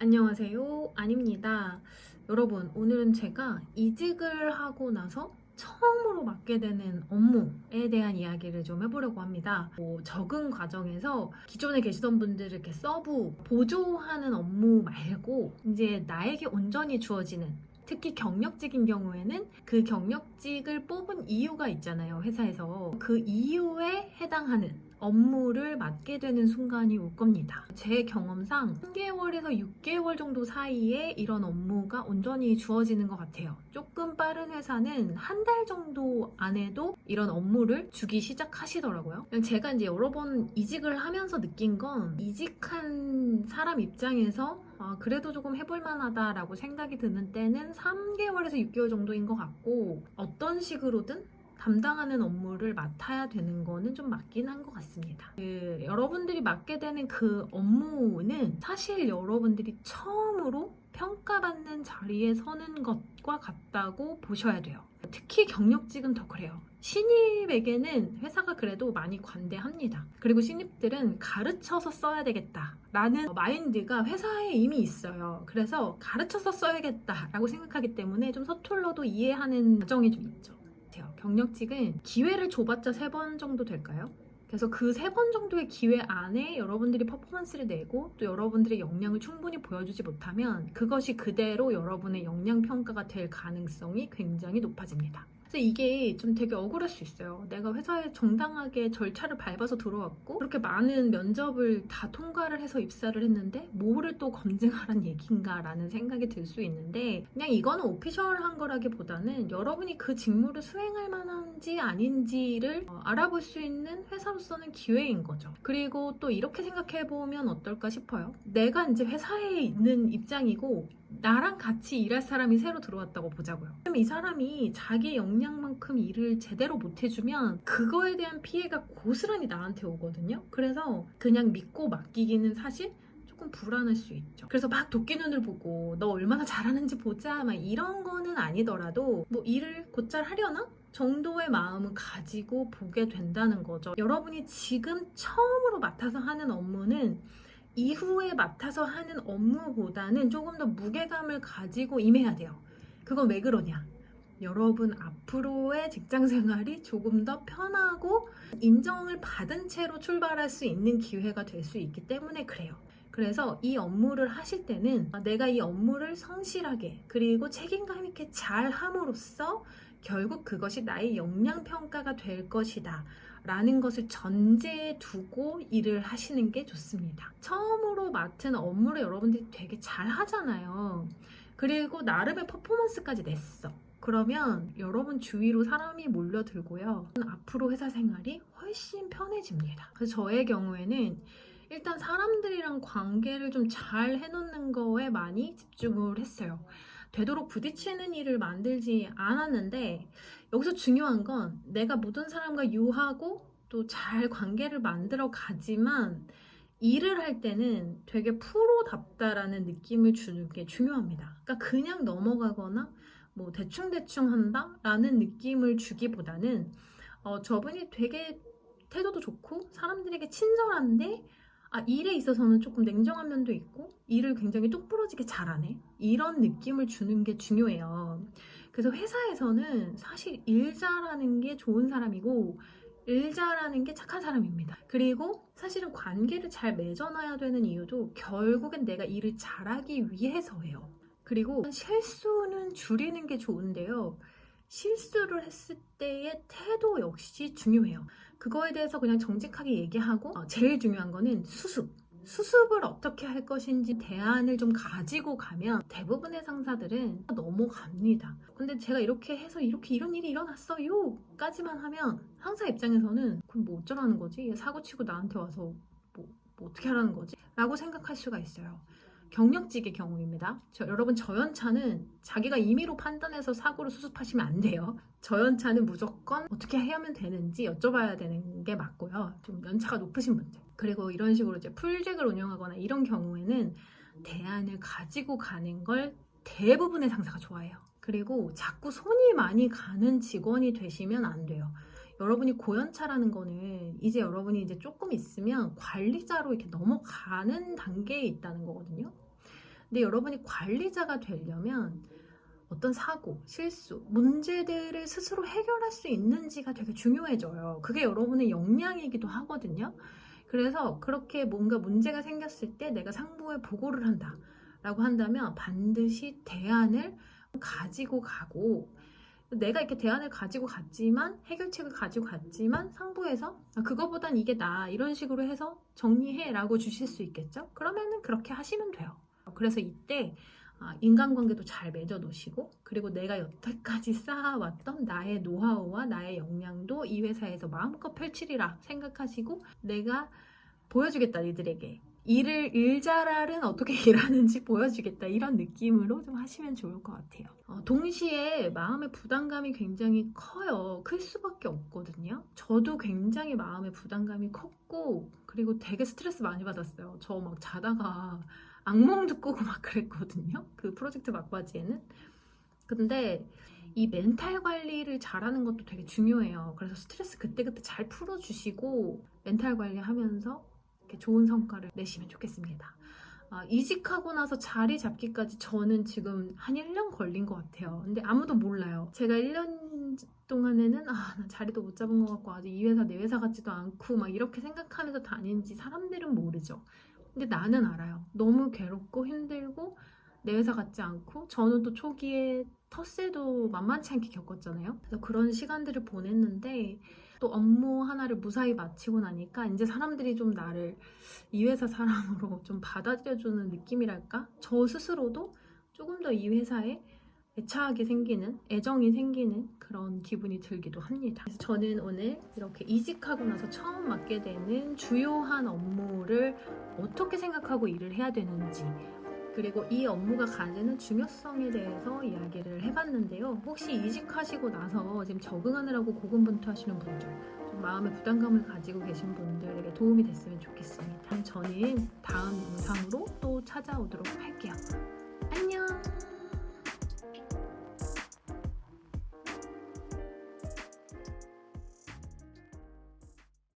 안녕하세요. 아닙니다. 여러분, 오늘은 제가 이직을 하고 나서 처음으로 맡게 되는 업무에 대한 이야기를 좀 해보려고 합니다. 적응 과정에서 기존에 계시던 분들을 이렇게 서브, 보조하는 업무 말고 이제 나에게 온전히 주어지는, 특히 경력직인 경우에는 그 경력직을 뽑은 이유가 있잖아요, 회사에서. 그 이유에 해당하는 업무를 맡게 되는 순간이 올 겁니다. 제 경험상 3개월에서 6개월 정도 사이에 이런 업무가 온전히 주어지는 것 같아요. 조금 빠른 회사는 한 달 정도 안에도 이런 업무를 주기 시작하시더라고요. 제가 이제 여러 번 이직을 하면서 느낀 건, 이직한 사람 입장에서 그래도 조금 해볼 만하다라고 생각이 드는 때는 3개월에서 6개월 정도인 것 같고, 어떤 식으로든 담당하는 업무를 맡아야 되는 거는 좀 맞긴 한 것 같습니다. 여러분들이 맡게 되는 그 업무는 사실 여러분들이 처음으로 평가받는 자리에 서는 것과 같다고 보셔야 돼요. 특히 경력직은 더 그래요. 신입에게는 회사가 그래도 많이 관대합니다. 그리고 신입들은 가르쳐서 써야 되겠다라는 마인드가 회사에 이미 있어요. 그래서 가르쳐서 써야겠다라고 생각하기 때문에 좀 서툴러도 이해하는 과정이 좀 있죠. 경력직은 기회를 줘봤자 3번 정도 될까요? 그래서 그 3번 정도의 기회 안에 여러분들이 퍼포먼스를 내고 또 여러분들의 역량을 충분히 보여주지 못하면 그것이 그대로 여러분의 역량 평가가 될 가능성이 굉장히 높아집니다. 그래서 이게 좀 되게 억울할 수 있어요. 내가 회사에 정당하게 절차를 밟아서 들어왔고 그렇게 많은 면접을 다 통과를 해서 입사를 했는데 뭐를 또 검증하란 얘긴가 라는 생각이 들 수 있는데, 그냥 이거는 오피셜한 거라기보다는 여러분이 그 직무를 수행할 만한지 아닌지를 알아볼 수 있는 회사로서는 기회인 거죠. 그리고 또 이렇게 생각해보면 어떨까 싶어요. 내가 이제 회사에 있는 입장이고 나랑 같이 일할 사람이 새로 들어왔다고 보자고요. 그럼 이 사람이 자기 역량만큼 일을 제대로 못 해주면 그거에 대한 피해가 고스란히 나한테 오거든요. 그래서 그냥 믿고 맡기기는 사실 조금 불안할 수 있죠. 그래서 막 도끼눈을 보고 너 얼마나 잘하는지 보자 막 이런 거는 아니더라도 뭐 일을 곧잘 하려나? 정도의 마음은 가지고 보게 된다는 거죠. 여러분이 지금 처음으로 맡아서 하는 업무는 이후에 맡아서 하는 업무보다는 조금 더 무게감을 가지고 임해야 돼요. 그건 왜 그러냐? 여러분 앞으로의 직장 생활이 조금 더 편하고 인정을 받은 채로 출발할 수 있는 기회가 될 수 있기 때문에 그래요. 그래서 이 업무를 하실 때는 내가 이 업무를 성실하게 그리고 책임감 있게 잘 함으로써 결국 그것이 나의 역량 평가가 될 것이다 라는 것을 전제에 두고 일을 하시는 게 좋습니다. 처음으로 맡은 업무를 여러분들이 되게 잘 하잖아요. 그리고 나름의 퍼포먼스까지 냈어. 그러면 여러분 주위로 사람이 몰려들고요. 앞으로 회사 생활이 훨씬 편해집니다. 그래서 저의 경우에는 일단 사람들이랑 관계를 좀 잘 해놓는 거에 많이 집중을 했어요. 되도록 부딪히는 일을 만들지 않았는데, 여기서 중요한 건 내가 모든 사람과 유하고 또 잘 관계를 만들어 가지만 일을 할 때는 되게 프로답다라는 느낌을 주는 게 중요합니다. 그러니까 그냥 넘어가거나 뭐 대충대충 한다라는 느낌을 주기보다는 저분이 되게 태도도 좋고 사람들에게 친절한데 일에 있어서는 조금 냉정한 면도 있고 일을 굉장히 똑부러지게 잘하네, 이런 느낌을 주는 게 중요해요. 그래서 회사에서는 사실 일 잘하는 게 좋은 사람이고 일 잘하는 게 착한 사람입니다. 그리고 사실은 관계를 잘 맺어놔야 되는 이유도 결국엔 내가 일을 잘하기 위해서예요. 그리고 실수는 줄이는 게 좋은데요, 실수를 했을 때의 태도 역시 중요해요. 그거에 대해서 그냥 정직하게 얘기하고, 제일 중요한 거는 수습을 어떻게 할 것인지 대안을 좀 가지고 가면 대부분의 상사들은 넘어갑니다. 근데 제가 이렇게 해서 이렇게 이런 일이 일어났어요 까지만 하면 상사 입장에서는 그럼 뭐 어쩌라는 거지? 얘 사고 치고 나한테 와서 뭐 어떻게 하라는 거지? 라고 생각할 수가 있어요. 경력직의 경우입니다. 여러분 저연차는 자기가 임의로 판단해서 사고를 수습하시면 안 돼요. 저연차는 무조건 어떻게 해야만 되는지 여쭤봐야 되는 게 맞고요. 좀 연차가 높으신 분들. 그리고 이런 식으로 이제 풀직을 운영하거나 이런 경우에는 대안을 가지고 가는 걸 대부분의 상사가 좋아해요. 그리고 자꾸 손이 많이 가는 직원이 되시면 안 돼요. 여러분이 고연차라는 거는 이제 여러분이 이제 조금 있으면 관리자로 이렇게 넘어가는 단계에 있다는 거거든요. 근데 여러분이 관리자가 되려면 어떤 사고, 실수, 문제들을 스스로 해결할 수 있는지가 되게 중요해져요. 그게 여러분의 역량이기도 하거든요. 그래서 그렇게 뭔가 문제가 생겼을 때 내가 상부에 보고를 한다 라고 한다면 반드시 대안을 가지고 가고, 내가 이렇게 대안을 가지고 갔지만, 해결책을 가지고 갔지만 상부에서 그거보단 이게 나아 이런 식으로 해서 정리해 라고 주실 수 있겠죠. 그러면은 그렇게 하시면 돼요. 그래서 이때 인간관계도 잘 맺어 놓으시고, 그리고 내가 여태까지 쌓아왔던 나의 노하우와 나의 역량도 이 회사에서 마음껏 펼치리라 생각하시고, 내가 보여주겠다 니들에게, 일자랄은 어떻게 일하는지 보여주겠다, 이런 느낌으로 좀 하시면 좋을 것 같아요. 동시에 마음의 부담감이 굉장히 커요. 클 수밖에 없거든요. 저도 굉장히 마음의 부담감이 컸고, 그리고 되게 스트레스 많이 받았어요. 저 막 자다가 악몽도 꾸고 막 그랬거든요. 그 프로젝트 막바지에는. 근데 이 멘탈 관리를 잘하는 것도 되게 중요해요. 그래서 스트레스 그때그때 잘 풀어주시고 멘탈 관리하면서 이렇게 좋은 성과를 내시면 좋겠습니다. 이직하고 나서 자리 잡기까지 저는 지금 한 1년 걸린 것 같아요. 근데 아무도 몰라요. 제가 1년 동안에는 나 자리도 못 잡은 것 같고 아직 이 회사 내 회사 같지도 않고 막 이렇게 생각하면서 다닌지 사람들은 모르죠. 근데 나는 알아요. 너무 괴롭고 힘들고 내 회사 같지 않고, 저는 또 초기에 텃세도 만만치 않게 겪었잖아요. 그래서 그런 시간들을 보냈는데, 또 업무 하나를 무사히 마치고 나니까 이제 사람들이 좀 나를 이 회사 사람으로 좀 받아들여주는 느낌이랄까? 저 스스로도 조금 더 이 회사에 애착이 생기는, 애정이 생기는 그런 기분이 들기도 합니다. 그래서 저는 오늘 이렇게 이직하고 나서 처음 맡게 되는 주요한 업무를 어떻게 생각하고 일을 해야 되는지, 그리고 이 업무가 가지는 중요성에 대해서 이야기를 해봤는데요. 혹시 이직하시고 나서 지금 적응하느라고 고군분투하시는 분들, 좀 마음의 부담감을 가지고 계신 분들에게 도움이 됐으면 좋겠습니다. 저는 다음 영상으로 또 찾아오도록 할게요. 안녕!